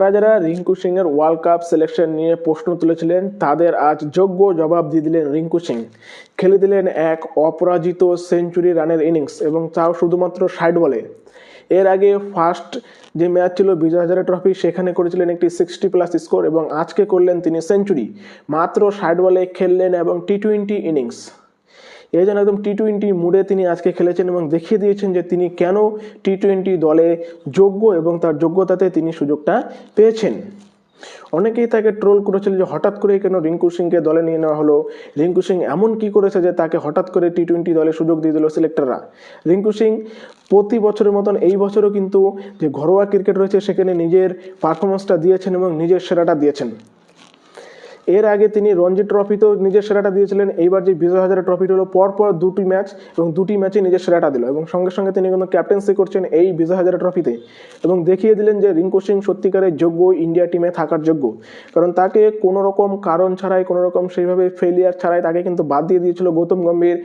যারা যারা রিঙ্কু সিং এর ওয়ার্ল্ড কাপ সিলেকশন নিয়ে প্রশ্ন তুলেছিলেন তাদের আজ যোগ্য জবাব দিয়ে দিলেন রিঙ্কু সিং। খেলে দিলেন এক অপরাজিত সেঞ্চুরি রানের ইনিংস এবং তাও শুধুমাত্র 60 বলে। এর আগে ফার্স্ট যে ম্যাচ ছিল বিজয় হাজারে ট্রফি, সেখানে করেছিলেন একটি 60+ স্কোর এবং আজকে করলেন তিনি সেঞ্চুরি। মাত্র 60 বলে খেললেন এবং টি-20 ইনিংস। এই জন্য একদম টি-20 মুডে তিনি আজকে খেলেছেন এবং দেখিয়ে দিয়েছেন যে তিনি কেন টি-20 দলে যোগ্য এবং তার যোগ্যতাতে তিনি সুযোগটা পেয়েছেন। অনেকেই তাকে ট্রোল করেছিল যে হঠাৎ করে কেন রিঙ্কু সিংকে দলে নিয়ে নেওয়া হলো, রিঙ্কু সিং এমন কি করেছে যে তাকে হঠাৎ করে টি-20 দলে সুযোগ দিয়ে দিল সিলেক্টররা। রিঙ্কু সিং প্রতি বছরের মতন এই বছরও কিন্তু যে ঘরোয়া ক্রিকেট রয়েছে সেখানে নিজের পারফরমেন্সটা দিয়েছেন এবং নিজের সেরাটা দিয়েছেন। এর আগে তিনি রঞ্জি ট্রফিতেও নিজের সেরাটা দিয়েছিলেন। এইবার যে বিজয় হাজারে ট্রফিটি হলো পরপর দুটি ম্যাচ এবং দুটি ম্যাচে নিজের সেরাটা দিল এবং সঙ্গে সঙ্গে তিনি কিন্তু ক্যাপ্টেন্সি করছেন এই বিজয় হাজারে ট্রফিতে এবং দেখিয়ে দিলেন যে রিঙ্কু সিং সত্যিকারের যোগ্য ইন্ডিয়া টিমে থাকার যোগ্য। কারণ তাকে কোনো রকম কারণ ছাড়াই, কোনো রকম সেইভাবে ফেলিয়ার ছাড়াই তাকে কিন্তু বাদ দিয়ে দিয়েছিল গৌতম গম্ভীর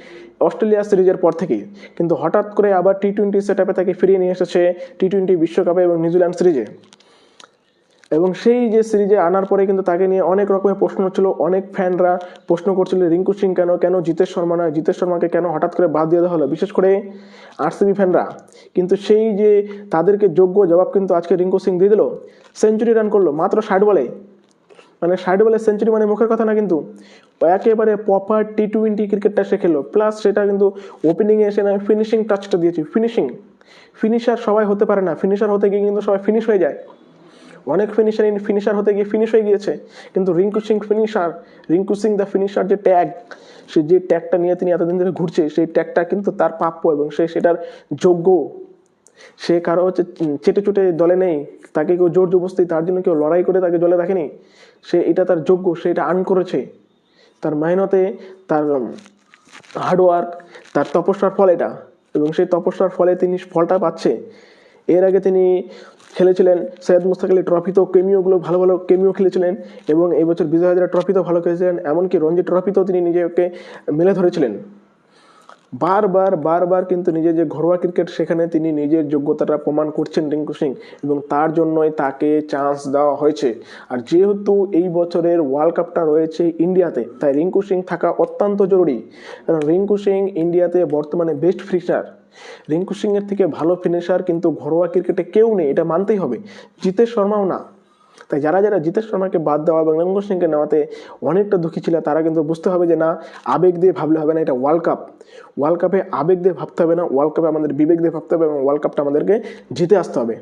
অস্ট্রেলিয়া সিরিজের পর থেকেই। কিন্তু হঠাৎ করে আবার টি-20 সেটআপে তাকে ফিরিয়ে নিয়ে এসেছে টি-20 বিশ্বকাপে এবং নিউজিল্যান্ড সিরিজে। এবং সেই যে সিরিজে আনার পরে কিন্তু তাকে নিয়ে অনেক রকমের প্রশ্ন হচ্ছিল। অনেক ফ্যানরা প্রশ্ন করছিল রিঙ্কু সিং কেন জিতেশ শর্মা নয়, জিতেশ শর্মাকে কেন হঠাৎ করে বাদ দিয়ে দেওয়া হলো, বিশেষ করে আরসিবি ফ্যানরা। কিন্তু সেই যে তাদেরকে যোগ্য জবাব কিন্তু আজকে রিঙ্কু সিং দিয়ে দিল। সেঞ্চুরি রান করলো মাত্র 60 বলে। মানে 60 বলে সেঞ্চুরি মানে মুখের কথা না, কিন্তু একেবারে প্রপার টি-20 ক্রিকেটটা সে খেলো। প্লাস সেটা কিন্তু ওপেনিংয়ে এসে আমি ফিনিশিং টাচটা দিয়েছি। ফিনিশার সবাই হতে পারে না, ফিনিশার হতে গিয়ে কিন্তু সবাই ফিনিশ হয়ে যায়। অনেক ফিনিশার হতে গিয়ে ফিনিশ হয়ে গিয়েছে, কিন্তু Rinku Singh finisher. Rinku Singh the finisher যে ট্যাগ, সে যে ট্যাগটা নিয়ে তিনি এতদিন ধরে ঘুরছে, সেই ট্যাগটা কিন্তু তার প্রাপ্য এবং সে সেটার যোগ্য। সে কারো চেটে চুটে দলে নেই, তাকে কেউ জোর জবরদস্তি, তার জন্য কেউ লড়াই করে তাকে দলে রাখেনি। সে এটা তার যোগ্য, সে এটা আর্ন করেছে তার মেহনতে, তার হার্ডওয়ার্ক, তার তপস্যার ফল এটা। এবং সেই তপস্যার ফলে তিনি ফলটা পাচ্ছে। এর আগে তিনি খেলেছিলেন সৈয়দ মুশতাক আলী ট্রফিতেও, ভালো ভালো কেমিও খেলেছিলেন এবং এই বছর বিজয় হাজারে ট্রফিতেও ভালো খেলেছিলেন। এমনকি রঞ্জি ট্রফিতেও তিনি নিজেকে মেলে ধরেছিলেন। বারবার কিন্তু নিজের যে ঘরোয়া ক্রিকেট সেখানে তিনি নিজের যোগ্যতাটা প্রমাণ করছেন রিঙ্কু সিং, এবং তার জন্যই তাকে চান্স দেওয়া হয়েছে। আর যেহেতু এই বছরের ওয়ার্ল্ড কাপটা রয়েছে ইন্ডিয়াতে, তাই রিঙ্কু সিং থাকা অত্যন্ত জরুরি। কারণ রিঙ্কু সিং ইন্ডিয়াতে বর্তমানে বেস্ট ফিনিশার। রিঙ্কু সিং এর থেকে ভালো ফিনিশার কিন্তু ঘরোয়া ক্রিকেটে কেউ নেই, এটা মানতেই হবে। জিতেশ শর্মাও না। তাই যারা যারা জিতেশ শর্মাকে বাদ দেওয়া এবং রিঙ্কু সিংকে নেওয়াতে অনেকটা দুঃখী ছিল, তারা কিন্তু বুঝতে হবে যে না, আবেগ দিয়ে ভাবলে হবে না। এটা ওয়ার্ল্ড কাপে আবেগ দিয়ে ভাবতে হবে না, ওয়ার্ল্ড কাপে আমাদের বিবেক দিয়ে ভাবতে হবে এবং ওয়ার্ল্ড কাপটা আমাদেরকে জিতে আসতে হবে।